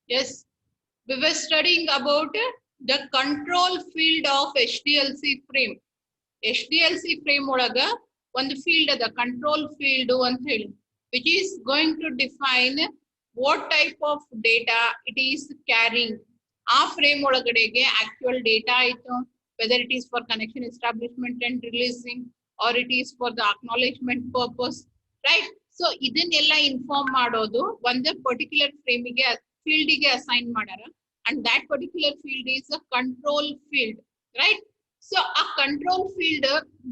Yes, we were studying about the control field of HDLC frame. HDLC frame ಒಳಗ ಒಂದು field ಅದ control field ಅಂತ ಹೇಳಿ, which is going to define what type of data it is carrying. ಆ frame ಒಳಗಡೆಗೆ actual data ಆಯ್ತು, whether it is for connection establishment and releasing or it is for the acknowledgement purpose, right? So ಇದನ್ನೆಲ್ಲ inform ಮಾಡೋದು ಒಂದು particular ಫ್ರೇಮಿಗೆ ಫೀಲ್ಡಿಗೆ assign ಮಾಡ್ಯಾರ, and that particular field is a control field, right? So a control field,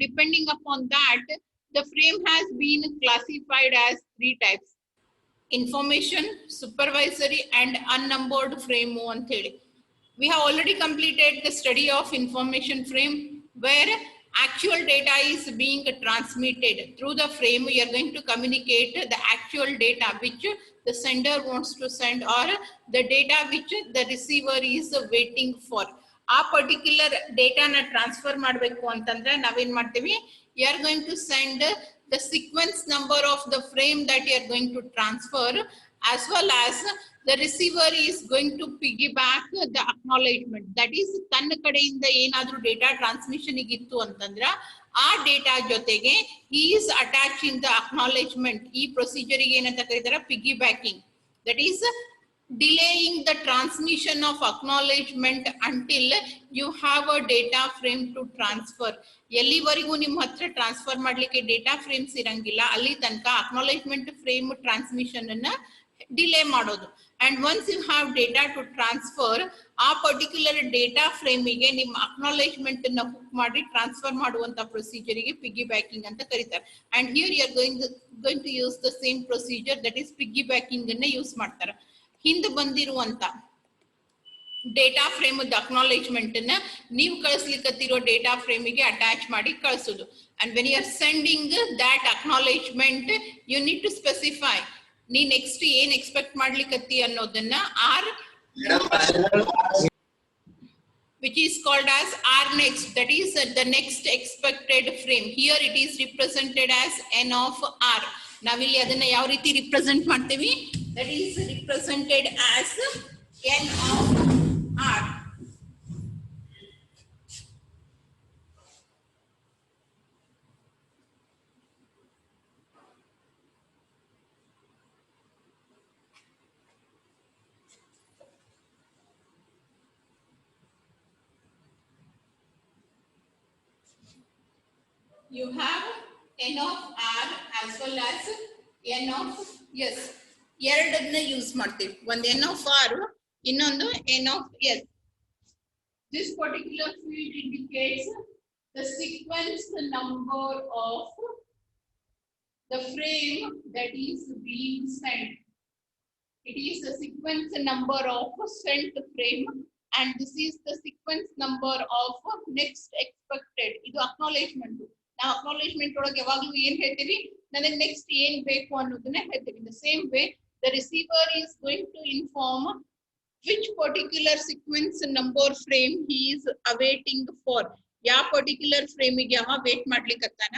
depending upon that, the frame has been classified as three types: information, supervisory, and unnumbered frame ಅಂತ ಹೇಳಿ. We have already completed the study of information frame, where actual data is being transmitted through the frame. We are going to communicate the actual data which the sender wants to send, or the data which the receiver is waiting for. ಆ particular ಡೇಟಾನ transfer ಮಾಡಬೇಕು ಅಂತಂದ್ರೆ ನಾವೇನ್ ಮಾಡ್ತೀವಿ, you are going to send the sequence number of the frame that you are going to transfer, as well as the receiver is going to piggyback the acknowledgement. That is, ತನ್ನ ಕಡೆಯಿಂದ ಏನಾದ್ರೂ data transmission ಇತ್ತು ಅಂತಂದ್ರೆ ಆ data ಜೊತೆಗೆ he is attaching the acknowledgement. ಈ procedure ಗೆ ಏನಂತ ಕರೀತಾರೆ, ಪಿಗ್ಗಿಬ್ಯಾಕಿಂಗ್. That is delaying the transmission of acknowledgement until you have a data frame to transfer. ಎಲ್ಲಿವರೆಗೂ ನಿಮ್ಮ ಹತ್ರ ಟ್ರಾನ್ಸ್ಫರ್ ಮಾಡ್ಲಿಕ್ಕೆ ಡೇಟಾ ಫ್ರೇಮ್ಸ್ ಇರಂಗಿಲ್ಲ ಅಲ್ಲಿ ತನಕ ಅಕ್ನಾಲೆಜ್ಮೆಂಟ್ ಫ್ರೇಮ್ ಟ್ರಾನ್ಸ್ಮಿಷನ್ ಅನ್ನ ಡಿಲೇ ಮಾಡೋದು. And once you have data to transfer, ಆ ಪರ್ಟಿಕ್ಯುಲರ್ ಡೇಟಾ ಫ್ರೇಮಿಗೆ ನಿಮ್ಮ ಅಕ್ನಾಲೆಜ್ಮೆಂಟ್ ಅನ್ನ ಹುಕ್ ಮಾಡಿ ಟ್ರಾನ್ಸ್ಫರ್ ಮಾಡುವಂತ ಪ್ರೊಸೀಜರಿಗೆ ಪಿಗ್ಗಿ ಬ್ಯಾಕಿಂಗ್ ಅಂತ ಕರೀತಾರೆ. And here you are going to use the same procedure, that is piggybacking ಅನ್ನ ಯೂಸ್ ಮಾಡ್ತಾರೆ. ಹಿಂದೆ ಬಂದಿರುವಂತ ಡೇಟಾ ಫ್ರೇಮ್ ಅಕ್ನಾಲೆಜ್ಮೆಂಟ್ ಅನ್ನ ನೀವು ಕಳಿಸ್ಲಿಕ್ಕತ್ತಿರೋ ಡೇಟಾ ಫ್ರೇಮಿಗೆ ಅಟ್ಯಾಚ್ ಮಾಡಿ ಕಳಿಸೋದು. And when you are sending that acknowledgement, you need to specify ನೀ next ಏನ್ ಎಕ್ಸ್ಪೆಕ್ಟ್ ಮಾಡ್ಲಿಕ್ಕತ್ತಿ ಅನ್ನೋದನ್ನ or, which is called as R next, that is the next expected frame. Here it is represented as n of R. ನಾವಿಲ್ಲಿ ಅದನ್ನ ಯಾವ ರೀತಿ represent ಮಾಡ್ತೀವಿ, that is represented as n of R. You have n of R as well as n of S. ಎರಡನ್ನ use ಮಾಡ್ತೀವಿ, ಒಂದು n of R, ಇನ್ನೊಂದು n of S. This particular field indicates the sequence number of the frame that is being sent. It is the sequence number of sent frame, and this is the sequence number of next expected. ಇದು acknowledgement. ನಾವು acknowledgement ಒಳಗೆ ಯಾವಾಗಲೂ ಏನ್ ಹೇಳ್ತೀವಿ, ನನಗೆ next ಏನ್ ಬೇಕು ಅನ್ನೋದನ್ನ ಹೇಳ್ತೀವಿ. In the same way, the receiver is going to inform which particular sequence number frame he is awaiting for. ಯಾವ ಪರ್ಟಿಕ್ಯುಲರ್ ಫ್ರೇಮಿಗೆ ಅವ ವೇಟ್ ಮಾಡ್ಲಿಕ್ಕತ್ತಾನ,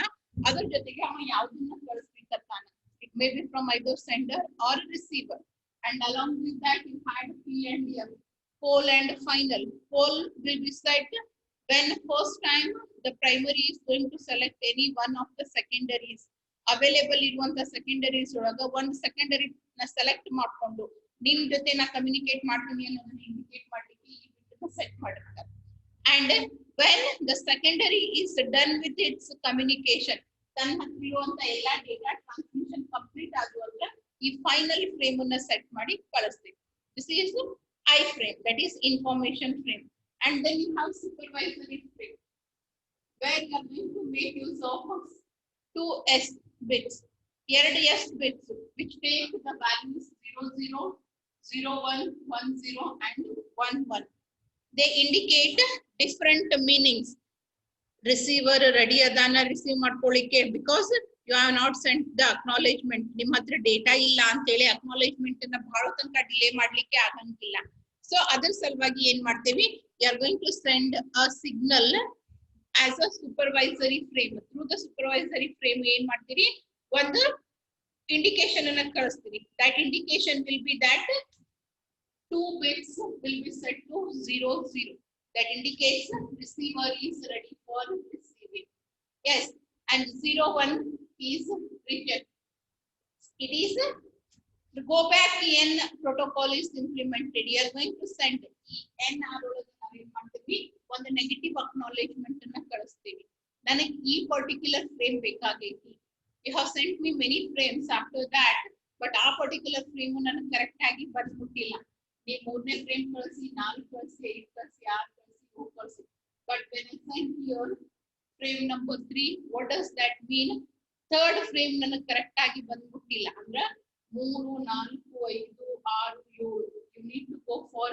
ಅದ್ರ ಜೊತೆಗೆ ಅವ ಯಾವ್ದನ್ನ ಕಳಿಸ್ಲಿಕ್ಕತ್ತಾನ. It may be from either sender or receiver. And along with that, you had P and M, pole and final. Pole will be set when first time the primary is going to select any one of the secondaries. Available ಇರುವಂತ secondaries ಒಳಗ ಒಂದು secondary ನ select ಮಾಡ್ಕೊಂಡು ನಿಮ್ ಜೊತೆ ನಾ communicate ಮಾಡ್ತೀನಿ ಅನ್ನೋದನ್ನ ಇಂಡಿಕೇಟ್ ಮಾಡ್ಲಿಕ್ಕೆ ಈ ಬಿಟ್ ಸೆಟ್ ಮಾಡಿರ್ತಾರೆ. And when the secondary is done with its communication, ತನ್ನ ಹತ್ರ ಇರುವಂತ ಎಲ್ಲಾ ಡೇಟಾ ಟ್ರಾನ್ಸ್ಮಿಷನ್ ಕಂಪ್ಲೀಟ್ ಆಗುವಾಗ ಈ ಫೈನಲ್ ಫ್ರೇಮ್ ಅನ್ನ ಸೆಟ್ ಮಾಡಿ ಕಳಿಸ್ತೀವಿ. This is I frame, that is information frame. And then you have supervisory frame, where you are going to make use of 2 S bits, ಎರಡು S bits, which take the values 00, 01, 10 and 11. They indicate different meanings. Receiver ready adana receive ಮಾಡ್ಕೊಳ್ಳಿಕ್ಕೆ, because you have not sent the acknowledgement. ನಿಮ್ಮ ಹತ್ರ data ಇಲ್ಲ ಅಂತ ಹೇಳಿ acknowledgement ಅನ್ನ ಬಹಳ ತನಕ ಡಿಲೇ ಮಾಡ್ಲಿಕ್ಕೆ ಆಗಂಗಿಲ್ಲ. ಸೊ ಅದರ ಸಲುವಾಗಿ ಏನ್ ಮಾಡ್ತೀವಿ, you are going to send a signal as a supervisory frame. Through the supervisory frame ಏನ್ ಮಾಡ್ತೀರಿ, ಒಂದು ಇಂಡಿಕೇಶನ್ ಅನ್ನ ಕಳಿಸ್ತೀರಿ. That indication will be that 2 bits will be set to 0, 0. That indicates receiver is ready for receiving. Yes, and 0, 1 is reject. It is the go back EN protocol is implemented. You are going to send EN on the negative acknowledgement ನನಗೆ ಈ particular frame ಬೇಕಾಗೈತಿ. You have sent me many frames after that, but ಆ particular frame ನನಗೆ correct ಆಗಿ ಬರ್ಬಿಟ್ಟಿಲ್ಲ. ನೀವು ಮೂರನೇ frame ಕಳಿಸಿ, 4 ಕಳಿಸಿ, 8 ಕಳಿಸಿ, 6 ಕಳಿಸಿ, 7 ಕಳಿಸಿ. But when I send here frame number 3, what does that mean? Third frame ನನಗೆ ಕರೆಕ್ಟ್ ಆಗಿ ಬಂದ್ಬಿಟ್ಟಿಲ್ಲ. ಅಂದ್ರೆ 3, 4, 5, 6, 7. You need to go for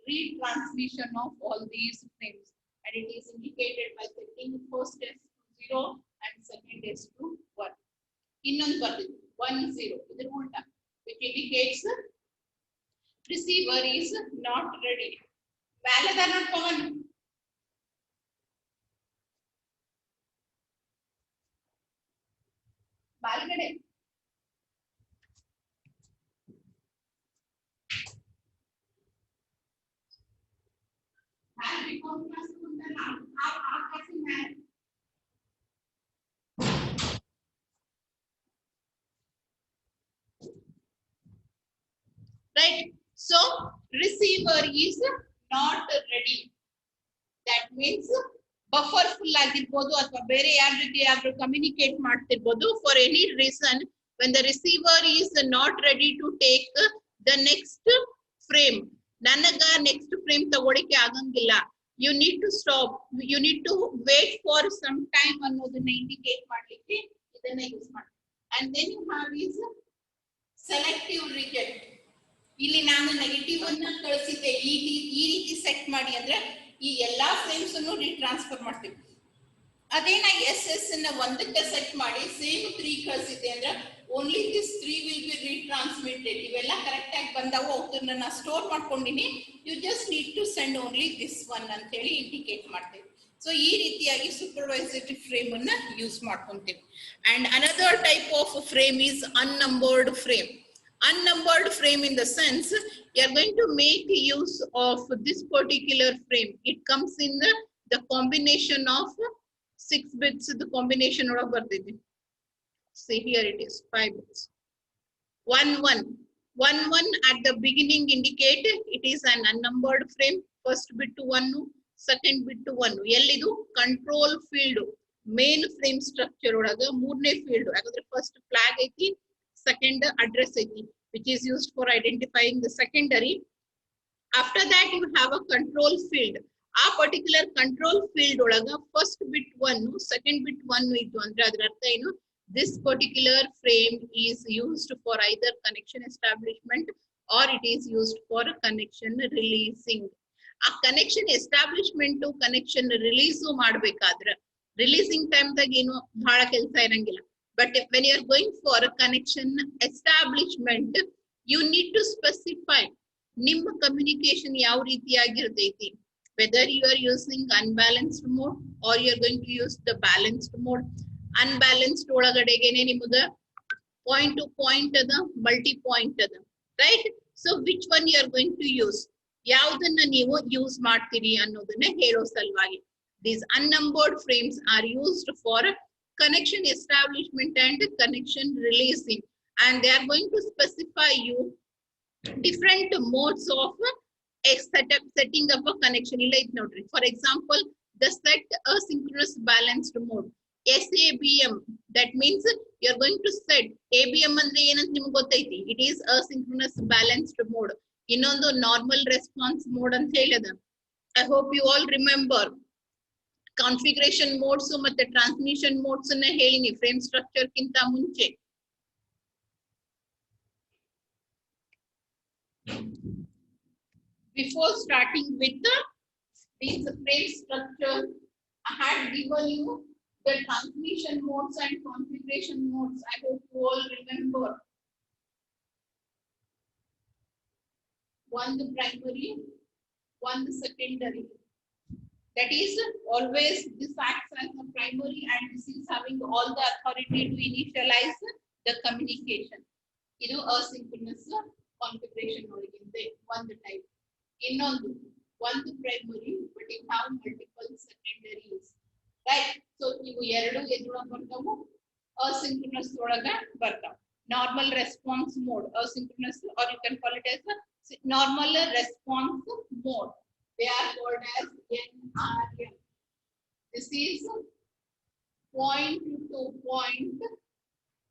retransmission of all these frames, and it is indicated by setting first S to 0 and second S to 1. ಇನ್ನೊಂದು ಬರ್ತಿದೆ 1, 0 ಇದರ ಉಲ್ಟಾ, which indicates receiver is not ready. Valid not common. ಬಾಲ್ಗಡೆ right? So receiver is not ready. That means buffer full ಆಗಿರಬಹುದು ಅಥವಾ ಬೇರೆ ಯಾರ ಜೊತೆ ಯಾರು communicate ಮಾಡ್ತಿರಬಹುದು. For any reason, when the receiver is not ready to take the next frame, ನನಗ next frame ತಗೊಳಿಕ್ಕೆ ಆಗಂಗಿಲ್ಲ. You need to stop. You need to wait for some time ಅನ್ನೋದನ್ನ ಇಂಡಿಕೇಟ್ ಮಾಡ್ಲಿಕ್ಕೆ ಇದನ್ನ ಯೂಸ್ ಮಾಡಿ. And then you have is selective reject. ಇಲ್ಲಿ ನಾನು negative ಅನ್ನ ಕಳಿಸಿದ್ದೆ, ಈ ರೀತಿ ಸೆಟ್ ಮಾಡಿ ಅಂದ್ರೆ ಈ ಎಲ್ಲಾ ಫ್ರೇಮ್ಸ್ ಅನ್ನು ರೀಟ್ರಾನ್ಸ್ಫರ್ ಮಾಡ್ತೀವಿ. ಅದೇ ನಾ ಎಸ್ ಅನ್ನ ಒಂದಕ್ಕೆ ಸೆಟ್ ಮಾಡಿ ಸೇಮ್ 3 ಕಳಿಸಿದ್ದೆ ಅಂದ್ರೆ only this 3 will be retransmitted. ಇವೆಲ್ಲ ಕರೆಕ್ಟ್ ಆಗಿ ಬಂದಾವು, ಅವನ್ನ ನಾ ಸ್ಟೋರ್ ಮಾಡ್ಕೊಂಡಿನಿ. You just need to send only this one ಅಂತ ಹೇಳಿ ಇಂಡಿಕೇಟ್ ಮಾಡ್ತೇವೆ. ಸೊ ಈ ರೀತಿಯಾಗಿ ಸೂಪರ್ವೈಸರಿ ಫ್ರೇಮ್ ಅನ್ನ ಯೂಸ್ ಮಾಡ್ಕೊಂತೀವಿ. And another type of frame is unnumbered frame. Unnumbered frame in the sense you are going to make use of this particular frame. It comes in the combination of 6 bits. The combination of bardide. See here it is 5 bits. 1 1 1 1 at the beginning indicate it is an unnumbered frame. First bit to 1, second bit to 1. Ellidu control field main frame structure odaga moorne field. Agandre first flag aiti, second address aiti, which is used for identifying the secondary. After that you have a control field. A particular control field olaga first bit 1, second bit 1 idu andre adar artha enu, this particular frame is used for either connection establishment or it is used for connection releasing. A connection establishment to connection release ಮಾಡಬೇಕಾದ್ರೆ releasing time ದಾಗ ಏನು ಬಹಳ ಕೆಲಸ ಇರಂಗಿಲ್ಲ. But when you are going for a connection establishment, you need to specify ನಿಮ್ಮ communication ಯಾವ ರೀತಿಯಾಗಿರ್ತೈತಿ. Whether you are using unbalanced mode or you are going to use the balanced mode. Unbalanced ಒಳಗಡೆಗೆನೆ ನಿಮಗೆ point to point ಅದ, multi point ಅದ, right? So which one you are going to use? ಯಾವುದನ್ನ ನೀವು use ಮಾಡ್ತೀರಿ ಅನ್ನೋದನ್ನ ಹೇಳೋ ಸಲುವಾಗಿ. These unnumbered frames are used for connection establishment and connection releasing, and they are going to specify you different modes of setting up a connection. For example, the set asynchronous balanced mode, SABM. That means you are going to set ABM andre ಏನಂತ ನಿಮಗೆ ಗೊತ್ತೈತಿ. It is asynchronous balanced mode. ಇನ್ನೊಂದು normal response mode ಅಂತ ಹೇಳಿದ. I hope you all remember. Configuration modes ಮತ್ತೆ transmission modes ಅನ್ನ ಹೇಳಿನಿ frame structure ಕಿಂತ ಮುಂಚೆ. Before starting with this frame structure, I had given you the transmission modes and configuration modes. I hope you all remember. One the primary, one the secondary. That is always this acts as the primary and this is having all the authority to initialize the communication. Asynchronous configuration. ಒಂದು type. ಇನ್ನೊಂದು ಒಂದು primary but it have multiple secondaries, right? So ಇವು ಎರಡು ಎದ್ರೊಳಗೆ ಬರ್ತಾವು, asynchronous ಒಳಗ ಬರ್ತಾವ. Normal response mode, asynchronous, or you can call it as a normal response mode. They are called as NRM. This is point to point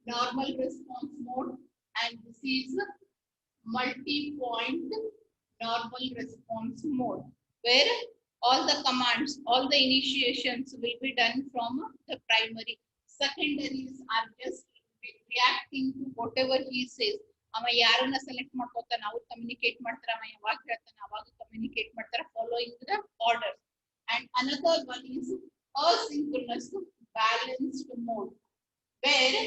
normal response mode, and this is multi-point normal response mode, where all the commands, all the initiations will be done from the primary. Secondaries are just reacting to whatever he says. ಅವ ಯಾರನ್ನ select ಮಾಡ್ಕೋತಾನ, ಅವ್ರು communicate ಮಾಡ್ತಾರ, ಅವ ಯಾವಾಗ ಹೇಳ್ತಾನ ಅವಾಗ communicate ಮಾಡ್ತಾರ, following the order. And another one is asynchronous balanced mode, where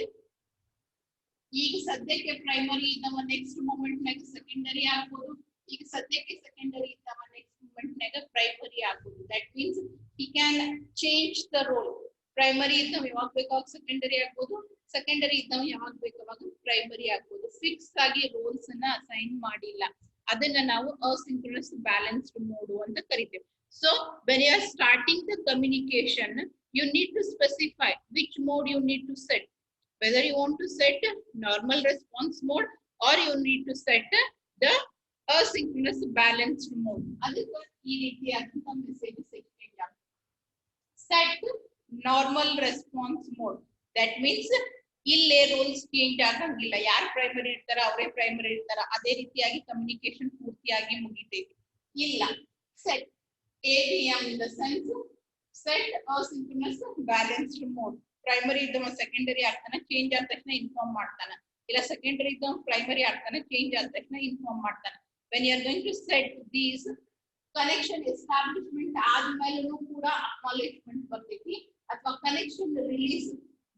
ಈಗ ಸದ್ಯಕ್ಕೆ ಪ್ರೈಮರಿ ಇದ್ದವ ನೆಕ್ಸ್ಟ್ ಮೂಮೆಂಟ್ ನಾಗ ಸೆಕೆಂಡರಿ ಆಗ್ಬೋದು, ಈಗ ಸದ್ಯಕ್ಕೆ ಸೆಕೆಂಡರಿ ಇದ್ದವ ನೆಕ್ಸ್ಟ್ ಮೂಮೆಂಟ್ ನಾಗ ಪ್ರೈಮರಿ ಆಗ್ಬೋದು. That means he can change the role. Primary ಇದ್ದವ ಯಾವಾಗ ಬೇಕಾವಾಗ ಸೆಕೆಂಡರಿ ಆಗ್ಬೋದು, ಸೆಕೆಂಡರಿ ಇದ್ದವ ಯಾವಾಗ ಬೇಕಾವಾಗ ಪ್ರೈಮರಿ ಆಗ್ಬೋದು. ಫಿಕ್ಸ್ ಆಗಿ ರೋಲ್ಸ್ ಅನ್ನ ಅಸೈನ್ ಮಾಡಿಲ್ಲ. ಅದನ್ನ ನಾವು asynchronous balanced mode ಅಂತ ಕರಿತೇವೆ. So when you are starting the communication, you need to specify which mode you need to set. Whether you want to set normal response mode or you need to set the asynchronous balanced mode. ಅದಕ್ಕೆ ಈ ರೀತಿಯಾದಂತ messages exchange ಆಗುತ್ತೆ. Set normal response mode. That means ಇಲ್ಲೇ rules change ಆಗಂಗಿಲ್ಲ. ಯಾರು primary ಇರ್ತಾರ ಅವರೇ primary ಇರ್ತಾರ, ಅದೇ ರೀತಿಯಾಗಿ ಕಮ್ಯುನಿಕೇಶನ್ ಪೂರ್ತಿಯಾಗಿ ಮುಗಿತೈತಿ. ಇಲ್ಲ, set ABM in the sense set asynchronous balanced mode. Primary ಇದ್ದವ ಸೆಕೆಂಡರಿ ಆಗ್ತಾನ, ಚೇಂಜ್ ಆದ ತಕ್ಷಣ ಇನ್ಫಾರ್ಮ್ ಮಾಡ್ತಾನ. ಇಲ್ಲ ಸೆಕೆಂಡರಿ ಇದ್ದವ ಪ್ರೈಮರಿ ಆಗ್ತಾನ, ಚೇಂಜ್ ಆದ ತಕ್ಷಣ ಇನ್ಫಾರ್ಮ್ ಮಾಡ್ತಾನ. when you are going to set these connection establishment ಆದ್ಮೇಲೂ ಕೂಡ acknowledgement ಬರ್ತೈತಿ, ಅಥವಾ connection release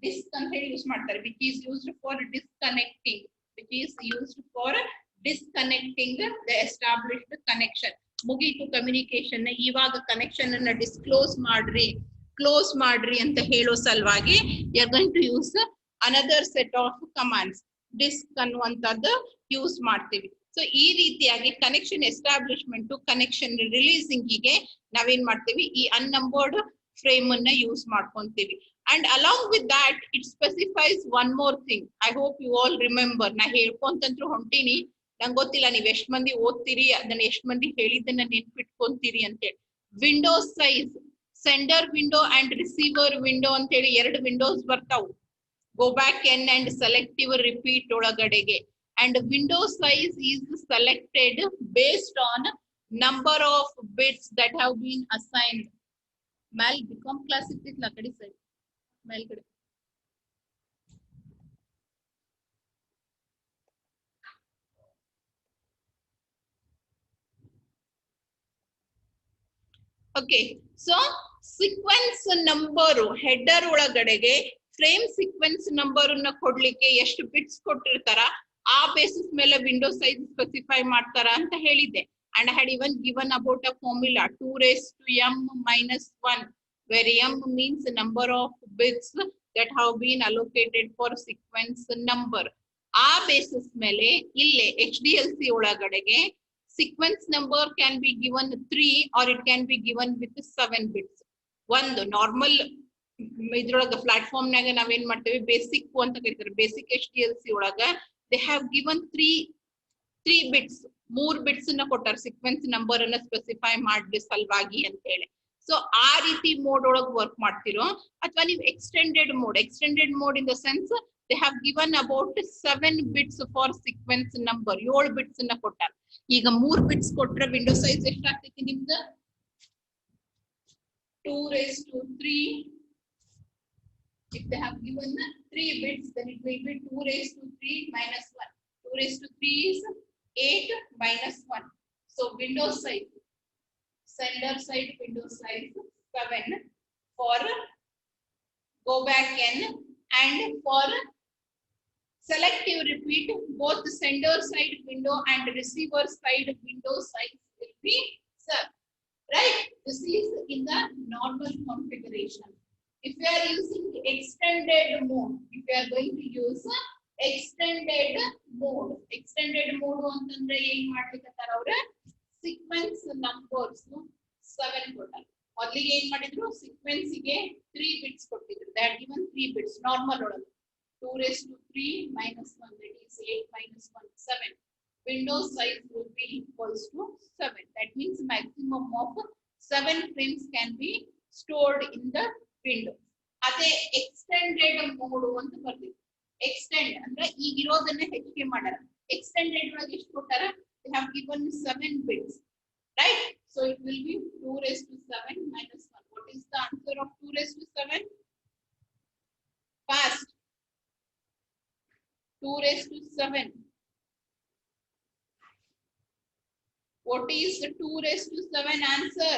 disc ಅಂತ ಹೇಳಿ ಯೂಸ್ ಮಾಡ್ತಾರೆ, which is used for disconnecting, the established connection. ಮುಗೀತು ಕಮ್ಯುನಿಕೇಶನ್, ಇವಾಗ ಕನೆಕ್ಷನ್ ಅನ್ನ ಡಿಸ್ಕ್ಲೋಸ್ ಮಾಡ್ರಿ, ಕ್ಲೋಸ್ ಮಾಡ್ರಿ ಅಂತ ಹೇಳೋ ಸಲುವಾಗಿ you are going to use another set of commands. Disc ಅನ್ನುವಂಥದ್ದು ಯೂಸ್ ಮಾಡ್ತೀವಿ. ಸೊ ಈ ರೀತಿಯಾಗಿ ಕನೆಕ್ಷನ್ ಎಸ್ಟಾಬ್ಲಿಷ್ಮೆಂಟ್, ಕನೆಕ್ಷನ್ ರಿಲೀಸಿಂಗಿಗೆ ನಾವೇನ್ ಮಾಡ್ತೀವಿ, ಈ ಅನ್ನಂಬರ್ಡ್ ಫ್ರೇಮ್ ಅನ್ನ ಯೂಸ್ ಮಾಡ್ಕೊಂತೀವಿ. And along with that it specifies one more thing. I hope you all remember. ನಾ ಹೇಳ್ಕೊಂತಂದ್ರು ಹೊಂಟೀನಿ, ನಂಗೆ ಗೊತ್ತಿಲ್ಲ ನೀವ್ ಎಷ್ಟ್ ಮಂದಿ ಓದ್ತೀರಿ, ಅದನ್ನ ಎಷ್ಟ್ ಮಂದಿ ಹೇಳಿದ್ದನ್ನ ನೆನ್ಪಿಟ್ಕೊಂತೀರಿ ಅಂತೇಳಿ. Window size, sender window and receiver window ಅಂತೇಳಿ ಎರಡು ವಿಂಡೋಸ್ ಬರ್ತಾವು, go back N and selective repeat ಒಳಗಡೆಗೆ. And window size is selected based on number of bits that have been assigned. ಮ್ಯಾಲ್ ಬಿಕಾಮ್ ಕ್ಲಾಸ್ ಇರ್ತಿತ್ಲ ಕಡೆ ಸೈಡ್ ಮೇಲ್ಗಡೆ. Okay, so sequence number header ಒಳಗಡೆಗೆ frame sequence number ಅನ್ನ ಕೊಡ್ಲಿಕ್ಕೆ ಎಷ್ಟು bits ಕೊಟ್ಟಿರ್ತಾರ ಆ ಬೇಸಿಸ್ ಮೇಲೆ ವಿಂಡೋ ಸೈಜ್ ಸ್ಪೆಸಿಫೈ ಮಾಡ್ತಾರ ಅಂತ ಹೇಳಿದ್ದೆ. And had even given about a formula 2m-1, where m means number of bits that have been allocated for sequence number. ಆ ಬೇಸಿಸ್ ಮೇಲೆ ಇಲ್ಲೇ HDLC ಒಳಗಡೆಗೆ sequence number can be given 3 or it can be given with 7 bits. ಒಂದು normal ಇದ್ರೊಳಗ platform ನಾಗ ನಾವೇನ್ ಮಾಡ್ತೇವೆ, basic ಅಂತ ಕರೀತಾರೆ. ಬೇಸಿಕ್ HDLC ಒಳಗ they have given 3 bits, 3 bits ಅನ್ನ ಕೊಟ್ಟಾರ ಸೀಕ್ವೆನ್ಸ್ ನಂಬರ್ ಅನ್ನ ಸ್ಪೆಸಿಫೈ ಮಾಡ್ಲಿ ಸಲುವಾಗಿ ಅಂತ ಹೇಳಿ. ಸೊ ಆ ರೀತಿ ಮೋಡ್ ಒಳಗ್ ವರ್ಕ್ ಮಾಡ್ತಿರೋ, ಅಥವಾ ನೀವು extended mode in the sense they have given about 7 bits for sequence number, 7 bits ಅನ್ನ ಕೊಟ್ಟಾರ. ಈಗ 3 ಬಿಟ್ಸ್ ಕೊಟ್ರೆ ವಿಂಡೋ ಸೈಜ್ ಎಷ್ಟಾಗ್ತೈತಿ ನಿಮ್ದು? 2⁻3. If they have given 3 bits, then it will be 2⁻3 minus 1. 2⁻3 is 8 minus 1. So window size, sender side window size 7 for go back n, and for selective repeat both the sender side window and receiver side window size will be set. Right? This is in the normal configuration. If you are using extended mode, if you are going to use extended mode. Extended mode ಅಂತಂದ್ರೆ ಏನ್ ಮಾಡ್ಲಿಕ್ಕತ್ತಾರ ಅವ್ರ sequence numbers 7 ಕೊಟ್ಟಾರ. ಮೊದಲಿಗೆ ಏನ್ ಮಾಡಿದ್ರು sequence ಗೆ 3 bits ಕೊಟ್ಟಿದ್ರು. That given 3 bits normal ಒಳಗೆ 2 raised to 3 minus 1, that is 8 minus 1 7. Window size will be equals to 7. That means maximum of 7 frames can be stored in the window. ಅದೇ extended mode ಅಂತ ಬರ್ತೀವಿ. Extend ಅಂದ್ರೆ ಈಗಿರೋದನ್ನ ಹೆಚ್ಚಿಗೆ ಮಾಡ್ಯಾರ. Extended ಒಳಗೆ ಎಷ್ಟು ಕೊಟ್ಟಾರ? they have given 7 bits, right? So it will be 2 raised to 7 minus 1. What is the answer of 2 raised to 7? Fast. 2 raised to 7. What is the 2 raised to 7 answer?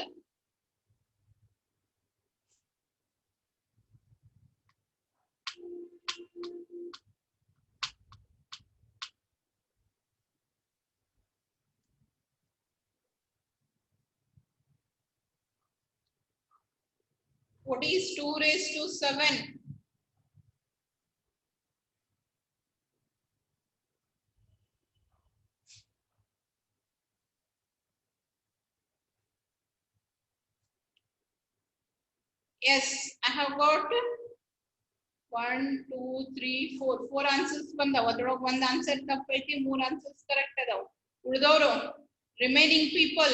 What is 2 raised to 7? Yes, I have got 1, 2, 3, 4. 4 answers ಬಂದವ. ಅದ್ರೊಳಗೆ ಒಂದು answer ತಪ್ಪೈತಿ, 3 answers correct ಅದಾವ. ಉಳಿದವರು remaining people,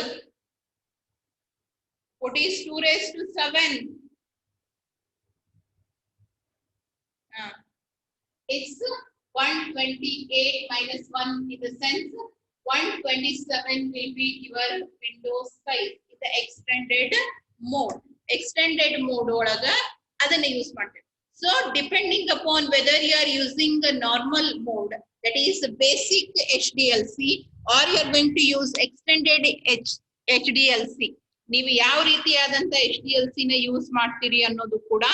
what is 2 raised to 7? It's 128 minus 1 in the sense 127 will be your window size in the extended mode. Extended mode ಒಳಗ ಅದನ್ನ use ಮಾಡ್ತೇವೆ. So depending upon whether you are using the normal mode, that is basic HDLC, or you are going to use extended HDLC, ನೀವು ಯಾವ ರೀತಿಯಾದಂತ HDLC ನ use ಮಾಡ್ತೀರಿ ಅನ್ನೋದು ಕೂಡ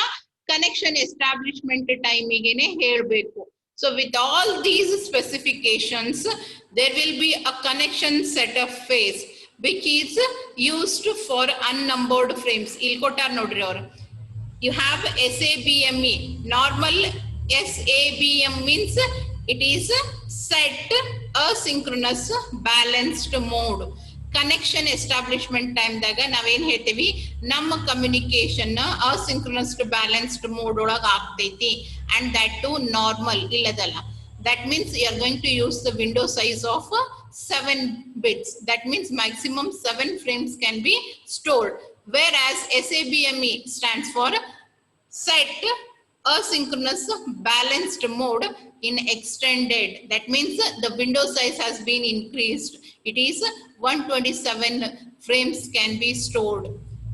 ಕನೆಕ್ಷನ್ ಎಸ್ಟಾಬ್ಲಿಷ್ಮೆಂಟ್ ಟೈಮಿಗೆನೆ ಹೇಳಬೇಕು. So with all these specifications, there will be a connection setup phase which is used for unnumbered frames. ಇಲ್ಲಿ ಕೊಟ್ಟಾರ ನೋಡ್ರಿ ಅವರು. You have SABME. Normal SABM means it is set asynchronous balanced mode. Connection establishment ಟೈಮ್ದಾಗ ನಾವೇನ್ ಹೇಳ್ತೀವಿ, ನಮ್ಮ communication ಅಸಿಂಕ್ರನಸ್ balanced mode ಒಳಗೆ ಆಗ್ತೈತಿ, ಅಂಡ್ ದಟ್ ಟು ನಾರ್ಮಲ್ ಇಲ್ಲದಲ್ಲ. That means you are going to use the window size of 7 bits. That means maximum 7 frames can be stored. Whereas SABME stands for set asynchronous balanced mode in extended. That means the window size has been increased. It is 127 frames can be stored.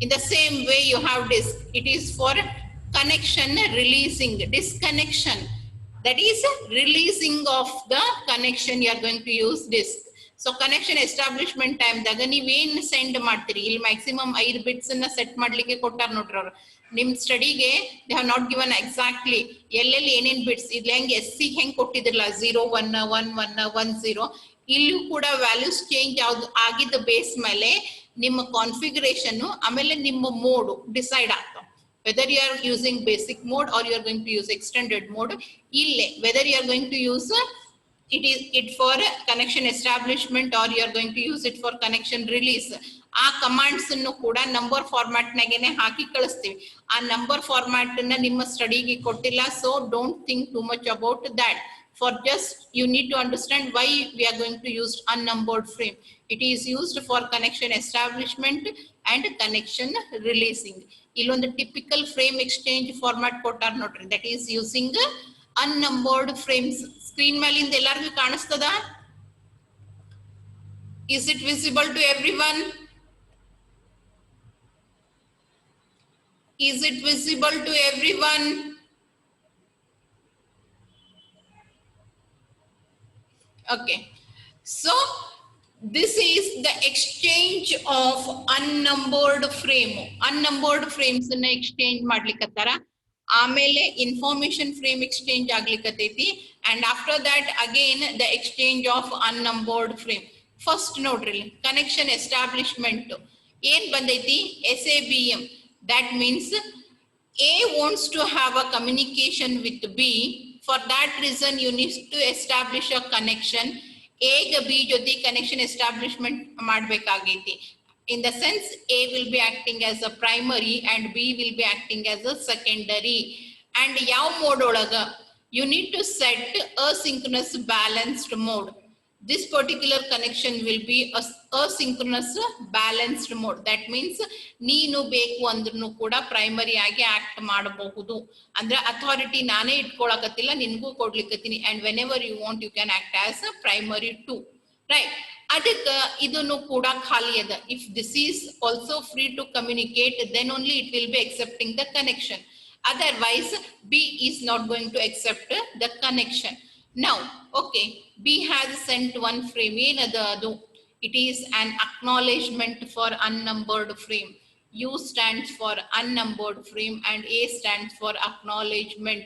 In the same way you have disk. It is for connection releasing, disconnection. That is releasing of the connection you are going to use disk. So connection establishment time daga ನೀವು ಏನ್ send ಮಾಡ್ತೀರಿ, ಇಲ್ಲಿ maximum 5 bits ಅನ್ನ set ಮಾಡ್ಲಿಕ್ಕೆ ಕೊಟ್ಟಾರ ನೋಡ್ರಿ ಅವರು. ನಿಮ್ ಸ್ಟಡಿಗೆ they have not given exactly ಎಲ್ಲೆಲ್ಲಿ ಏನೇನ್ ಬಿಟ್ಸ್, ಇಲ್ಲಿ ಹೆಂಗ್ SC ಹೆಂಗ್ ಕೊಟ್ಟಿದ್ರಲ್ಲ 0 1 1 1 1 0, ಇಲ್ಲೂ ಕೂಡ ವ್ಯಾಲ್ಯೂಸ್ ಚೇಂಜ್ ಯಾವ್ದು ಆಗಿದ್ದ ಬೇಸ್ ಮೇಲೆ ನಿಮ್ಮ ಕಾನ್ಫಿಗರೇಷನ್ ಆಮೇಲೆ ನಿಮ್ಮ ಮೋಡ್ ಡಿಸೈಡ್ ಆಗ್ತಾವ. Whether you are using basic mode or you are going to use extended mode, ille whether you are going to use it for connection establishment or you are going to use it for connection release, ಆ commands ಅನ್ನು ಕೂಡ number format ನಾಗೇನೆ ಹಾಕಿ ಕಳಿಸ್ತೀವಿ. ಆ number format ಅನ್ನ ನಿಮ್ಮ ಸ್ಟಡಿಗೆ ಕೊಟ್ಟಿಲ್ಲ, so don't think too much about that. For just you need to understand why we are going to use unnumbered frame. It is used for connection establishment and connection releasing. Illondu typical frame exchange format kotar notri, that is using unnumbered frames. Screen malind ellargu kanistada? Is it visible to everyone? Is it visible to everyone? Okay, so this is the exchange of unnumbered frame. Unnumbered frames na exchange ಮಾಡ್ಲಿಕ್ಕತ್ತಾರ. ಆಮೇಲೆ information frame exchange ಆಗ್ಲಿಕ್ಕತೈತಿ, and after that again the exchange of unnumbered frame. First ನೋಡ್ರಿ, connection establishment ಏನ್ ಬಂದೈತಿ, SABM. That means A wants to have a communication with B For that reason, you need to establish a connection. A ಗೆ B ಜೊತೆ connection establishment ಮಾಡಬೇಕಾಗೈತಿ. In the sense, A will be acting as a primary and B will be acting as a secondary. And ಯಾವ mode ಒಳಗ? You need to set asynchronous balanced mode. This particular connection will be a asynchronous balanced mode. That means ನೀನು ಬೇಕು ಅಂದ್ರೂ ಕೂಡ primary ಆಗಿ act ಮಾಡಬಹುದು. ಅಂದ್ರೆ authority ನಾನೇ ಇಟ್ಕೊಳಕತ್ತಿಲ್ಲ, ನಿನ್ಗೂ ಕೊಡ್ಲಿಕ್ಕತ್ತೀನಿ. And whenever you want, you can act as a primary too. Right? ಅದಕ್ಕೆ ಇದನ್ನು ಕೂಡ ಖಾಲಿ ಅದ. If this is also free to communicate, then only it will be accepting the connection. Otherwise, B is not going to accept the connection. Now, okay, B has sent one frame. ಏನದ ಅದು? It is an acknowledgement for unnumbered frame. U stands for unnumbered frame and A stands for acknowledgement.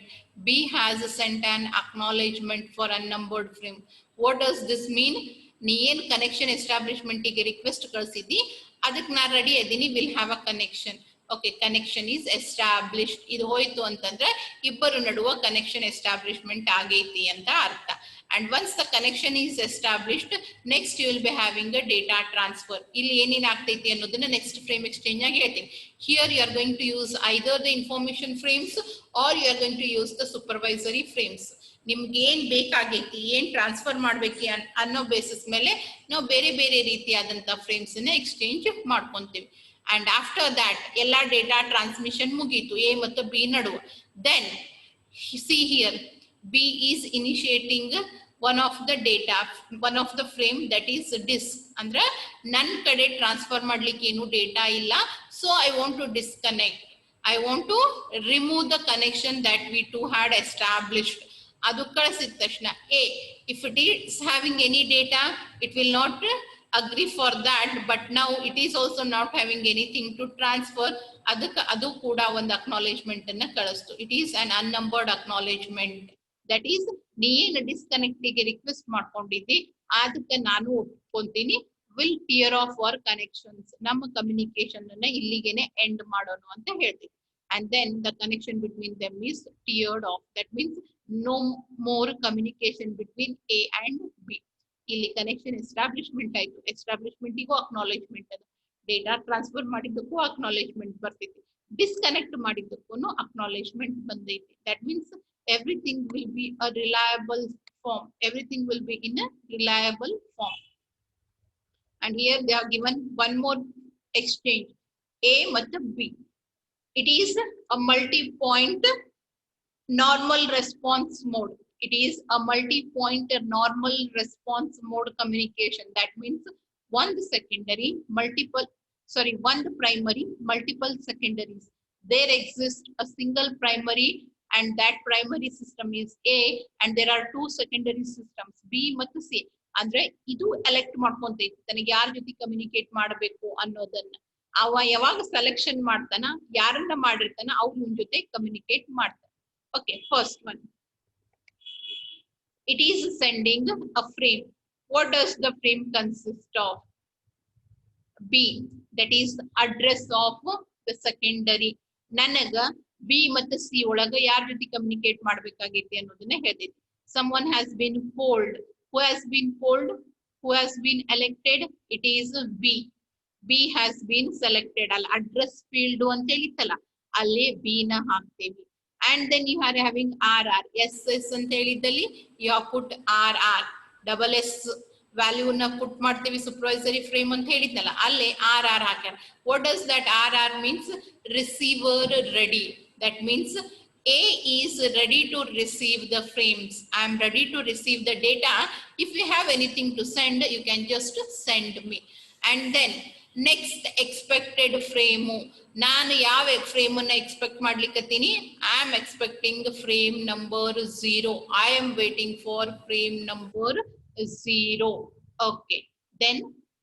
B has sent an acknowledgement for unnumbered frame. What does this mean? ನೀ ಏನು connection ಎಸ್ಟಾಬ್ಲಿಷ್ಮೆಂಟಿಗೆ request ಕಳಿಸಿದಿ, ಅದಕ್ಕೆ ನಾ ready ಅದೀನಿ, will have a connection. Okay, connection is established. ಇದು ಹೋಯ್ತು ಅಂತಂದ್ರೆ ಇಬ್ಬರು ನಡುವ ಕನೆಕ್ಷನ್ ಎಸ್ಟಾಬ್ಲಿಷ್ಮೆಂಟ್ ಆಗೈತಿ ಅಂತ ಅರ್ಥ. And once the connection is established, next you will be having a data transfer. ಇಲ್ಲಿ ಏನೇನು ಆಗ್ತೈತಿ ಅನ್ನೋದನ್ನ ನೆಕ್ಸ್ಟ್ ಫ್ರೇಮ್ ಎಕ್ಸ್ಚೇಂಜ್ ಆಗಿ ಹೇಳ್ತೀನಿ. Here you are going to use either the information frames or you are going to use the supervisory frames. ನಿಮ್ಗೆ ಏನ್ ಬೇಕಾಗೈತಿ, ಏನ್ ಟ್ರಾನ್ಸ್ಫರ್ ಮಾಡ್ಬೇಕು ಅನ್ನೋ ಬೇಸಿಸ್ ಮೇಲೆ ನಾವು ಬೇರೆ ಬೇರೆ ರೀತಿಯಾದಂತ ಫ್ರೇಮ್ಸ್ ನ ಎಕ್ಸ್ಚೇಂಜ್ ಮಾಡ್ಕೊಂತೀವಿ. And after that, ಎಲ್ಲ ಡೇಟಾ ಟ್ರಾನ್ಸ್ಮಿಷನ್ ಮುಗೀತು A ಮತ್ತು B ನಡುವೆ. Then see here, B is initiating one of the data, one of the frame, that is disk. ಅಂದ್ರೆ ನನ್ನ ಕಡೆ ಟ್ರಾನ್ಸ್ಫರ್ ಮಾಡ್ಲಿಕ್ಕೆ ಏನು ಡೇಟಾ ಇಲ್ಲ, so I want to disconnect. I want to remove the connection that we two had established. ಅದು ಕಳಿಸಿದ ತಕ್ಷಣ A, if it is having any data, it will not agree for that, but now it is also not having anything to transfer. ಅದಕ್ಕೆ ಅದು ಕೂಡ ಒಂದು acknowledgement ಅನ್ನ ಕಳಿಸ್ತು. It is an unnumbered acknowledgement. That is, ನೀ ಏನು disconnect ಗೆ request ಮಾಡ್ಕೊಂಡಿದ್ದಿ ಅದಕ್ಕೆ ನಾನು ಒಪ್ಕೊಂತೀನಿ, will tear off our connections. ನಮ್ಮ ಕಮ್ಯುನಿಕೇಶನ್ ಅನ್ನ ಇಲ್ಲಿಗೆನೆ ಎಂಡ್ ಮಾಡೋಣ ಅಂತ ಹೇಳ್ತೀವಿ. And then the connection between them is tiered off. That means no more communication between A and B. ಇಲ್ಲಿ ಕನೆಕ್ಷನ್ ಎಸ್ಟಾಬ್ಲಿಷ್ಮೆಂಟ್ ಆಯ್ತು. ಎಸ್ಟಾಬ್ಲಿಷ್ಮೆಂಟಿಗೂ ಅಕ್ನಾಲೇಜ್ಮೆಂಟ್ ಅದ. ಡೇಟಾ ಟ್ರಾನ್ಸ್ಫರ್ ಮಾಡಿದ್ದಕ್ಕೂ ಅಕ್ನಾಲೇಜ್ಮೆಂಟ್ ಬರ್ತೈತಿ. ಡಿಸ್ಕನೆಕ್ಟ್ ಮಾಡಿದ್ದಕ್ಕೂ ಅಕ್ನಾಲೇಜ್ಮೆಂಟ್ ಬಂದೈತಿ. That means everything will be a reliable form. Everything will be in a reliable form. And here they have given one more exchange, A ಮತ್ತು B. It is a multi-point normal response mode. It is a multi-point normal response mode communication. That means one primary, multiple secondaries. There exists a single primary and that primary system is A and there are two secondary systems B ಮತ್ತು C. ಅಂದ್ರೆ ಇದು elect ಮಾಡ್ಕೊಂತೈತಿ ತನಗೆ ಯಾರ ಜೊತೆ communicate ಮಾಡಬೇಕು ಅನ್ನೋದನ್ನ. ಅವ ಯಾವಾಗ ಸೆಲೆಕ್ಷನ್ ಮಾಡ್ತಾನ, ಯಾರನ್ನ ಮಾಡಿರ್ತಾನ ಅವ್ರ ಜೊತೆ ಕಮ್ಯುನಿಕೇಟ್ ಮಾಡ್ತಾನ. Okay, first one. It is sending a frame. What does the frame consist of? B, that is address of the secondary. ನನಗ B ಮತ್ತು C ಒಳಗ ಯಾರ ಜೊತೆ ಕಮ್ಯುನಿಕೇಟ್ ಮಾಡ್ಬೇಕಾಗೈತಿ ಅನ್ನೋದನ್ನ ಹೇಳ್ತೈತಿ. Someone has been polled. Who has been polled? Who has been elected? It is B. B has been selected. ಅಲ್ಲಿ address field ಅಂತ ಹೇಳಿತ್ತಲ್ಲ, ಅಲ್ಲೇ B ನ ಹಾಕ್ತೇವಿ. And then you are having RR. SS ಅಂತ ಹೇಳಿದ್ದಲ್ಲಿ you have put RR. Double S value ನ ಪುಟ್ ಮಾಡ್ತೀವಿ supervisory frame ಅಂತ ಹೇಳಿದ್ನಲ್ಲ, ಅಲ್ಲೇ RR ಹಾಕ್ಯಾರ. What does that RR means? Receiver ready. That means A is ready to receive the frames. I am ready to receive the data. If you have anything to send, you can just send me. And then next expected frame. ನಾನು ಯಾವ frame ಅನ್ನ expect ಮಾಡ್ಲಿಕ್ಕತ್ತೀನಿ? I am expecting frame number 0. I am waiting for frame number 0. Okay. Then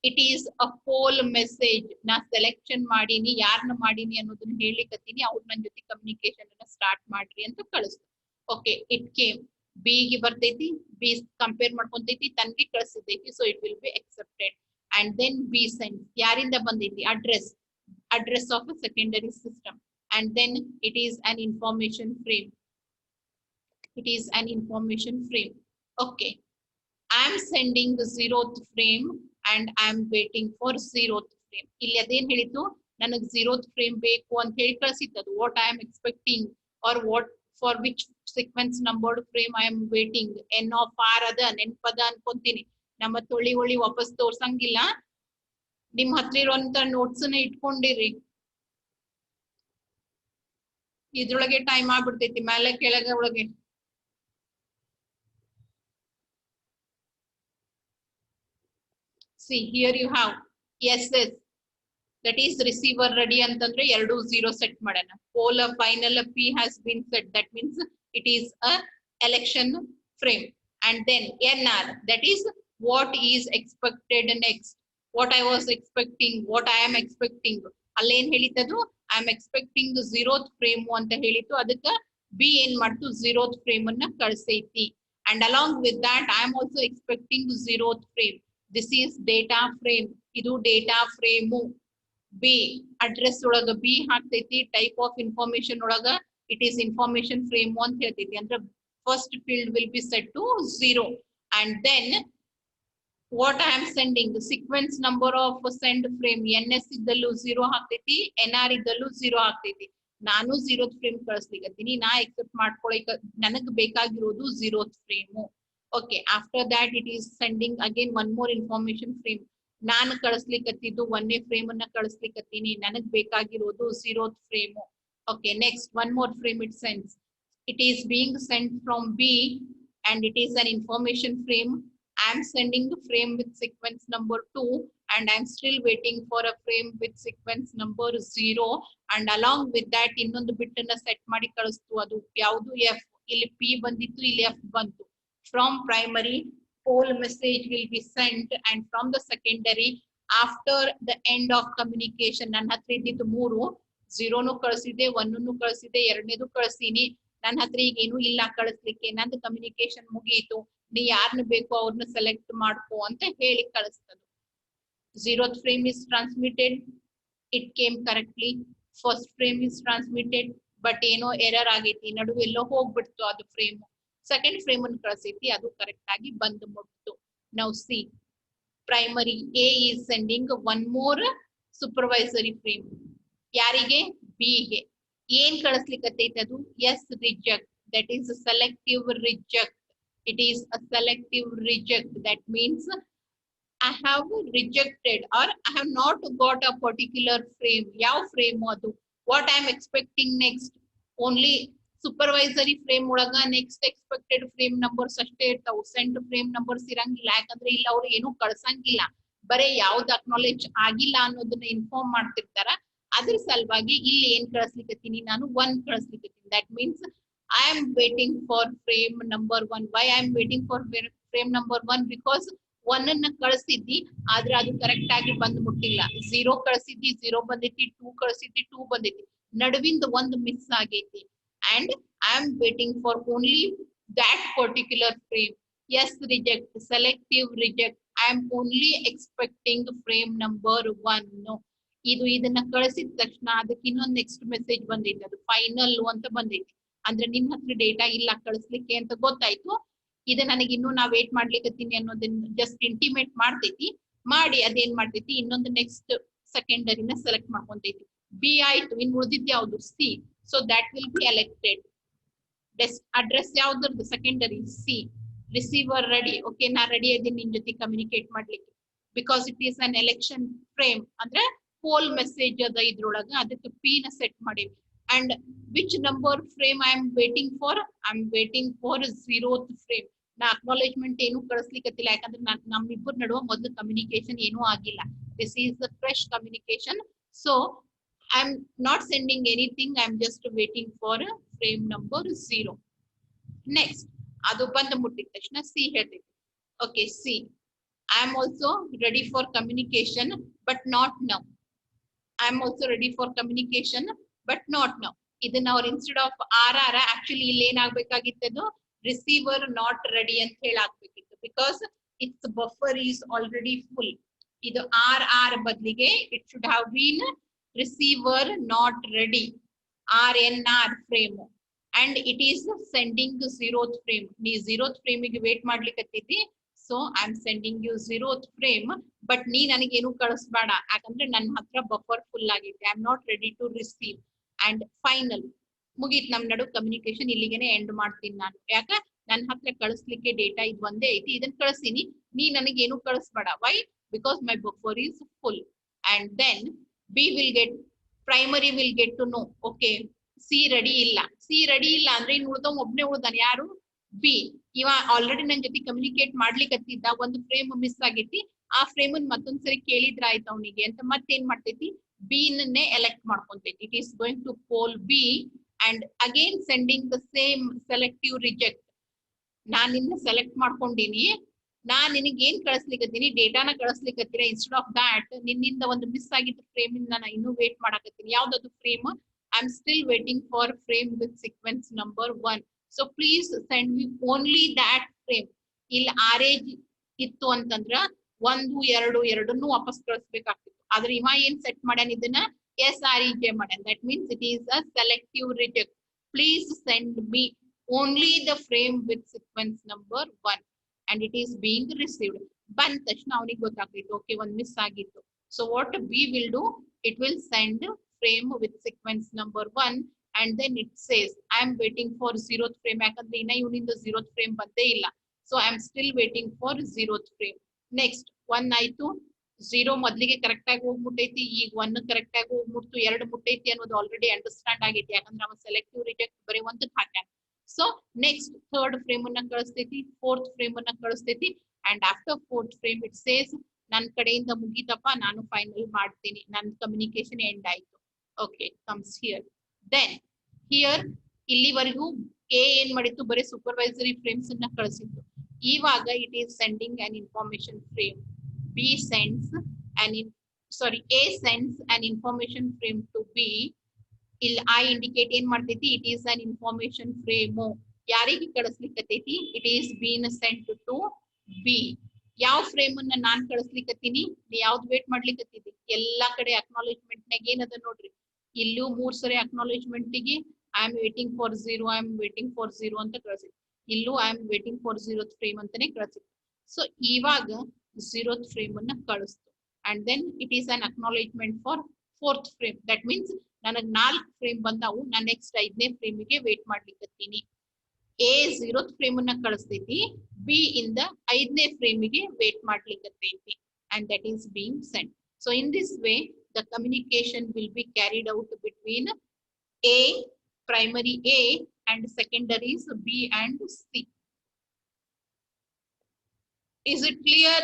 it is a poll message. ನಾ selection ಮಾಡೀನಿ, ಯಾರನ್ನ ಮಾಡೀನಿ ಅನ್ನೋದನ್ನ ಹೇಳಿಕತ್ತೀನಿ, ಅವ್ರು ನನ್ನ ಜೊತೆ ಕಮ್ಯುನಿಕೇಶನ್ ಅನ್ನ ಸ್ಟಾರ್ಟ್ ಮಾಡ್ರಿ ಅಂತ ಕಳಿಸ್ತು. Okay, it came. B ಗೆ ಬರ್ತೈತಿ, B ಕಂಪೇರ್ ಮಾಡ್ಕೊಂತೈತಿ, ತನ್ಗೆ ಕಳಿಸಿದೈತಿ, so it will be accepted. And then B sends. ಯಾರಿಂದ ಬಂದೈತಿ? Address of a secondary system. And then it is an information frame. It is an information frame. Okay, I am sending the 0th frame and I am waiting for 0th frame. ಇಲ್ಲಿ ಅದೇನ್ ಹೇಳಿತು, ನನಗೆ 0th frame ಬೇಕು ಅಂತ ಹೇಳಿ ಕಳಿಸಿತ್ತು. What I am expecting or what for which sequence numbered frame I am waiting. N of R ಅದ ನೆನ್ಪದ ಅನ್ಕೊಂತೀನಿ. ನಮ್ಮ ತೊಳಿ ಒಳಿ ವಾಪಸ್ ತೋರ್ಸಂಗಿಲ್ಲ. ನಿಮ್ ಹತ್ರ ಇರುವಂತ ನೋಟ್ಸ್ ನ ಇಟ್ಕೊಂಡಿರಿ. ಇದ್ರೊಳಗೆ ಟೈಮ್ ಆಗ್ಬಿಡ್ತೈತಿ ಮೇಲೆ ಕೆಳಗೆ ಒಳಗೆ. See here you have SS, that is receiver ready ಅಂತಂದ್ರೆ 2 0 set ಮಾಡೋಣ. Poll final P has been set, that means it is a election frame. And then NR, that is what is expected next, what I was expecting, what I am expecting. ಅಲ್ಲೇನ್ ಹೇಳಿತದು, I am expecting 0th frame ಅಂತ ಹೇಳಿತು. ಅದಕ್ಕೆ B ಏನ್ ಮಾಡ್ತು, 0th frame ಅನ್ನ ಕಳಿಸೈತಿ. And along with that I am also expecting 0th frame. This is data frame. ಇದು data frame. B address ಒಳಗ B ಹಾಕ್ತೈತಿ. Type of information ಒಳಗ it is information frame ಅಂತ ಹೇಳ್ತೈತಿ. ಅಂದ್ರೆ first field will be set to 0. And then what I am sending, the sequence number of send frame, NS ಇದ್ದಲ್ಲೂ 0 ಹಾಕ್ತೈತಿ, NR ಇದ್ದಲ್ಲೂ 0 ಹಾಕ್ತೈತಿ. ನಾನು 0th frame ಕಳಿಸ್ಲಿಕತ್ತೀನಿ. ನಾ accept ಮಾಡ್ಕೊಳಿಕ ನನಗ್ ಬೇಕಾಗಿರೋದು 0th frame. Okay, after that it is sending again one more information frame. ನಾನು ಕಳಿಸ್ಲಿಕತ್ತಿದ್ದು 1ನೇ frame ಅನ್ನ ಕಳಿಸ್ಲಿಕತ್ತೀನಿ. ನನಗ್ ಬೇಕಾಗಿರೋದು 0th frame. Okay, next one more frame it sends. It is being sent from B and it is an information frame. I am sending the frame with sequence number 2 and I am still waiting for a frame with sequence number 0. And along with that ಇನ್ನೊಂದು ಬಿಟ್ ಅನ್ನ set ಮಾಡಿ ಕಳಿಸ್ತು. ಅದು ಯಾವುದು F. ಇಲ್ಲಿ P ಬಂದಿತ್ತು, ಇಲ್ಲಿ F ಬಂತು. From primary, poll message will be sent, and from the secondary, after the end of communication, ನನ್ನ ಹತ್ರ ಇದ್ದಿದ್ದು 3, 0 ಕಳಿಸಿದೆ, 1 ಕಳಿಸಿದೆ, 2ನೇದು ಕಳಿಸೀನಿ. ನನ್ನ ಹತ್ರ ಈಗ ಏನು ಇಲ್ಲ ಕಳಿಸ್ಲಿಕ್ಕೆ, ನಂದು ಕಮ್ಯುನಿಕೇಶನ್ ಮುಗಿಯಿತು, ನೀ ಯಾರನ್ನ ಬೇಕು ಅವ್ರನ್ನ ಸೆಲೆಕ್ಟ್ ಮಾಡ್ಕೋ ಅಂತ ಹೇಳಿ ಕಳಿಸ್ತದೆ. 0th frame is transmitted, it came correctly. First frame is transmitted, but ಏನೋ ಎರರ್ ಆಗೈತಿ, ನಡುವೆ ಎಲ್ಲೋ ಹೋಗ್ಬಿಡ್ತು ಅದು ಫ್ರೇಮ್. ಸೆಕೆಂಡ್ ಫ್ರೇಮ್ ಅನ್ನು ಕಳಿಸೈತಿ, ಅದು ಕರೆಕ್ಟ್ ಆಗಿ ಬಂದು ಮುಟ್ತು. Now see, primary A is sending one more supervisory frame. ಯಾರಿಗೆ? B ಗೆ. ಏನ್ ಕಳಿಸ್ಲಿಕ್ಕತ್ತೈತಿ ಅದು? Yes, reject. That is a selective reject. It is a selective reject. That means I have rejected or I have not got a particular frame. ಯಾವ frame ಅದು? What I am expecting next? Only supervisory frame ಒಳಗ next expected frame numbers ಅಷ್ಟೇ ಇರ್ತಾವು. sent frame numbers ಇರಂಗಿಲ್ಲ. ಯಾಕಂದ್ರೆ ಇಲ್ಲ ಅವ್ರು ಏನು ಕಳ್ಸಂಗಿಲ್ಲ, ಬರೇ ಯಾವ್ದು ಅಕ್ನಾಲೆಜ್ ಆಗಿಲ್ಲ ಅನ್ನೋದನ್ನ ಇನ್ಫಾರ್ಮ್ ಮಾಡ್ತಿರ್ತಾರ. ಅದ್ರ ಸಲುವಾಗಿ ಇಲ್ಲಿ ಏನ್ ಕಳಿಸ್ಲಿಕ್ಕತ್ತೀನಿ, ನಾನು 1 ಕಳಿಸ್ಲಿಕ್ಕತ್ತೀನಿ. That means I am waiting for frame number 1. Why I am waiting for frame number 1? Because 1 ಅನ್ನ ಕಳಿಸಿದ್ದಿ, ಆದ್ರೆ ಅದು ಕರೆಕ್ಟ್ ಆಗಿ ಬಂದು ಮುಟ್ಟಿಲ್ಲ. 0 ಕಳಿಸಿದ್ದಿ, 0 ಬಂದೈತಿ, 2 ಕಳಿಸಿದ್ದಿ, 2 ಬಂದೈತಿ, ನಡುವಿಂದ ಒಂದು ಮಿಸ್ ಆಗೈತಿ. And I am waiting for only that particular frame. Yes, reject, selective reject. I am only expecting frame number 1. No, ಇದನ್ನ ಕಳಿಸಿದ ತಕ್ಷಣ ಅದಕ್ಕೆ ಇನ್ನೊಂದು ನೆಕ್ಸ್ಟ್ ಮೆಸೇಜ್ ಬಂದೈತಿ, ಅದು ಫೈನಲ್ ಅಂತ ಬಂದೈತಿ. ಅಂದ್ರೆ ನಿನ್ನ ಹತ್ರ ಡೇಟಾ ಇಲ್ಲ ಕಳಿಸ್ಲಿಕ್ಕೆ ಅಂತ ಗೊತ್ತಾಯ್ತು. ಇದು ನನಗೆ ಇನ್ನೂ ನಾ ವೇಟ್ ಮಾಡ್ಲಿಕ್ಕತ್ತೀನಿ ಅನ್ನೋದನ್ನ ಜಸ್ಟ್ ಇಂಟಿಮೇಟ್ ಮಾಡ್ತೈತಿ. ಮಾಡಿ ಅದೇನ್ ಮಾಡ್ತೈತಿ, ಇನ್ನೊಂದು ನೆಕ್ಸ್ಟ್ ಸೆಕೆಂಡರಿನ ಸೆಲೆಕ್ಟ್ ಮಾಡ್ಕೊಂತೈತಿ. B ಆಯ್ತು, ಇನ್ ಉಳಿದಿದ್ದು ಯಾವ್ದು? C. So that will be elected. Address ಯಾವ್ದು? Secondary C. Receiver ready. Okay, ನಾ ರೆಡಿ ಇದೀನಿ ನಿನ್ ಜೊತೆ ಕಮ್ಯುನಿಕೇಟ್ ಮಾಡ್ಲಿಕ್ಕೆ. Because it is an election frame, ಅಂದ್ರೆ ಪೋಲ್ ಮೆಸೇಜ್ ಅದ ಇದ್ರೊಳಗ, ಅದಕ್ಕೆ P ನ ಸೆಟ್ ಮಾಡೀವಿ. And which number frame I am waiting for? I am waiting for 0th frame. ನಾ ಅಕ್ನಾಲೆಜ್ಮೆಂಟ್ ಏನು ಕಳಿಸ್ಲಿಕ್ಕತ್ತಿಲ್ಲ, ಯಾಕಂದ್ರೆ ನಮ್ಮಿಬ್ಬರ ನಡುವೆ ಮೊದಲು ಕಮ್ಯುನಿಕೇಶನ್ ಏನೂ ಆಗಿಲ್ಲ. This is the fresh communication. So I am not sending anything. I am just waiting for frame number 0. Next, ಅದು ಬಂದು ಮುಟ್ಟಿದ ತಕ್ಷಣ C ಹೇಳ್ತೈತಿ. Okay, C. I am also ready for communication, but not now. I am also ready for communication, but not now. ಇದನ್ನ ಅವ್ರು instead of RR actually ಇಲ್ಲಿ ಏನಾಗಬೇಕಾಗಿತ್ತು, receiver not ready ಅಂತ ಹೇಳಾಕ್ಬೇಕಿತ್ತು. Because its buffer is already full. ಇದು RR ಬದಲಿಗೆ it should have been receiver not ready, RNR frame. and it is sending the 0th frame. Nee 0th frame ಗೆ wait ಮಾಡ್ಲಿಕತ್ತಿದ್ದಿ. So I'm sending you 0th frame, but ನೀ ನನಗೇನು ಕಳಿಸ್ಬೇಡ ಯಾಕಂದ್ರೆ ನನ್ನ ಹತ್ರ buffer full ಆಗಿದೆ. I'm not ready to receive. And final ಮುಗೀತ್ ನಮ್ ನಡು communication ಇಲ್ಲಿಗೆನೆ end ಮಾಡ್ತೀನಿ ನಾನು. ಯಾಕ ನನ್ನ ಹತ್ರ ಕಳಿಸ್ಲಿಕ್ಕೆ ಡೇಟಾ ಇದು ಒಂದೇ ಐತಿ, ಇದನ್ನ ಕಳಿಸ್ತೀನಿ, ನೀ ನನಗೇನು ಕಳಿಸ್ಬೇಡ. Why? Because my buffer is full. And then B will get, primary will get to know, okay, C ready ಇಲ್ಲ. C ರೆಡಿ ಇಲ್ಲ ಅಂದ್ರೆ ಇನ್ನು ಉಳ್ದವ್ ಒಬ್ನೇ ಉಳ್ದಾನ, ಯಾರು? ಬಿ. ಇವ ಆಲ್ರೆಡಿ ನನ್ ಜೊತೆ ಕಮ್ಯುನಿಕೇಟ್ ಮಾಡ್ಲಿಕ್ಕತ್ತಿದ್ದ, ಒಂದು ಫ್ರೇಮ್ ಮಿಸ್ ಆಗೈತಿ, ಆ ಫ್ರೇಮ್ ಮತ್ತೊಂದ್ಸರಿ ಕೇಳಿದ್ರ ಆಯ್ತು ಅವನಿಗೆ ಅಂತ ಮತ್ತೇನ್ ಮಾಡ್ತೈತಿ, ಬಿ ನನ್ನೇ ಎಲೆಕ್ಟ್ ಮಾಡ್ಕೊಂತೈತಿ. It is going to poll B and again sending the same selective reject. ನಾನ್ ನಿನ್ನ ಸೆಲೆಕ್ಟ್ ಮಾಡ್ಕೊಂಡಿನಿ, ನಾನ್ ನಿನಗೆ ಏನ್ ಕಳಿಸ್ಲಿಕ್ಕತ್ತೀನಿ, ಡೇಟಾನ ಕಳಿಸ್ಲಿಕ್ಕತ್ತೀರ. ಇನ್ಸ್ಟೆಡ್ ಆಫ್ ದಾಟ್ ನಿನ್ನಿಂದ ಒಂದು ಮಿಸ್ ಆಗಿದ್ದ ಫ್ರೇಮ್ ಇಂದ ನಾನು ಇನ್ನೂ ವೇಟ್ ಮಾಡಕತ್ತೀನಿ. ಯಾವ್ದದು frame? I am still waiting for frame with sequence number 1. So please send me only that frame. ಇಲ್ಲಿ ಆರೇಜ್ ಇತ್ತು ಅಂತಂದ್ರ 1, 2 ಎರಡನ್ನೂ ವಾಪಸ್ ಕಳಿಸ್ಬೇಕಾಗ್ತಿತ್ತು. ಆದ್ರೆ ಇವ ಏನ್ ಸೆಟ್ ಮಾಡ್ಯಾನ, ಇದನ್ನ SREJ ಮಾಡ್ಯಾನ. That means it is a selective reject. Please send me only the frame with sequence number 1 and it is being received. ಬಂದ ತಕ್ಷಣ ಅವನಿಗೆ ಗೊತ್ತಾಗ್ತೈತಿ, ಓಕೆ ಒಂದ್ ಮಿಸ್ ಆಗಿತ್ತು. So what B will do, it will send frame with sequence number 1 and then it says I am waiting for 0th frame. ಯಾಕಂದ್ರೆ ಇನ್ನ ಇವನಿಂದ 0th frame ಬಂದೇ ಇಲ್ಲ. So I am still waiting for 0th frame. Next 1 ಆಯ್ತು, 0 ಮೊದ್ಲಿಗೆ correct ಆಗಿ ಹೋಗ್ಬಿಟ್ಟೈತಿ, ಈಗ 1 correct ಆಗಿ ಹೋಗ್ಬಿಡ್ತು, 2 ಮುಟ್ಟೈತಿ ಅನ್ನೋದು ಆಲ್ರೆಡಿ ಅಂಡರ್ಸ್ಟ್ಯಾಂಡ್ ಆಗೈತಿ. ಯಾಕಂದ್ರೆ ನಾವು ಸೆಲೆಕ್ಟಿವ್ ರಿಜೆಕ್ಟ್ ಬರೀ ಒಂದಕ್ಕೆ ಹಾಕ್ಯಾನ. ಸೊ ನೆಕ್ಸ್ಟ್ 3rd ಫ್ರೇಮ್ ಅನ್ನ ಕಳಿಸ್ತೈತಿ, 4th ಫ್ರೇಮ್ ಅನ್ನ ಕಳಿಸ್ತೈತಿ. And after 4th frame it says ನನ್ನ ಕಡೆಯಿಂದ ಮುಗೀತಪ್ಪ, ನಾನು ಫೈನಲ್ ಮಾಡ್ತೀನಿ, ನನ್ನ ಕಮ್ಯುನಿಕೇಶನ್ ಎಂಡ್ ಆಯ್ತು. Okay, comes here. Then here ಇಲ್ಲಿವರೆಗೂ ಎ ಏನ್ ಮಾಡಿತ್ತು, ಬರೀ ಸೂಪರ್ವೈಸರಿ ಫ್ರೇಮ್ಸ್ ಅನ್ನ ಕಳಿಸಿತ್ತು. ಇವಾಗ it is sending an information frame. B sends A sends an information frame to B. ಇಲ್ಲಿ ಐ ಇಂಡಿಕೇಟ್ ಏನ್ ಮಾಡ್ತೈತಿ, it is an information frame. ಯಾರಿಗೆ ಕಳಿಸ್ಲಿಕ್ಕತೈತಿ, it is been sent to B. ಯಾವ ಫ್ರೇಮ್ ಅನ್ನ ನಾನ್ ಕಳಿಸ್ಲಿಕ್ಕತ್ತೀನಿ, ನೀ ಯಾವ್ದು ವೇಟ್ ಮಾಡ್ಲಿಕ್ಕತ್ತೀವಿ, ಎಲ್ಲಾ ಕಡೆ ಅಕ್ನಾಲೇಜ್ಮೆಂಟ್ ನಾಗ ಏನದ ನೋಡ್ರಿ, ಇಲ್ಲೂ 3 ಸರಿ ಅಕ್ನಾಲೇಜ್ಮೆಂಟ್ ಗೆ I am waiting for 0, I am waiting for 0 ಅಂತ ಕಳಿಸಿತ್ತು. ಇಲ್ಲೂ I am waiting for 0th frame ಅಂತಾನೆ ಕಳಿಸಿತ್ತು. ಸೊ ಇವಾಗ 0th ಫ್ರೇಮ್ ಅನ್ನ ಕಳಿಸ್ತು. And then it is an acknowledgement for 4th frame. That means ನನಗ್ 4 ಫ್ರೇಮ್ ಬಂದಾವು, ನಾನು ನೆಕ್ಸ್ಟ್ 5ನೇ ಫ್ರೇಮಿಗೆ ವೇಟ್ ಮಾಡ್ಲಿಕ್ಕತ್ತೀನಿ. ಎ 0th ಫ್ರೇಮ್ ಅನ್ನ ಕಳಿಸ್ತೈತಿ, ಬಿ ಇಂದ 5ನೇ ಫ್ರೇಮಿಗೆ ವೇಟ್ ಮಾಡ್ಲಿಕ್ಕತ್ತೈತಿ. And that is being sent. So in this way the communication will be carried out between A, primary A and secondaries B and C. Is it clear?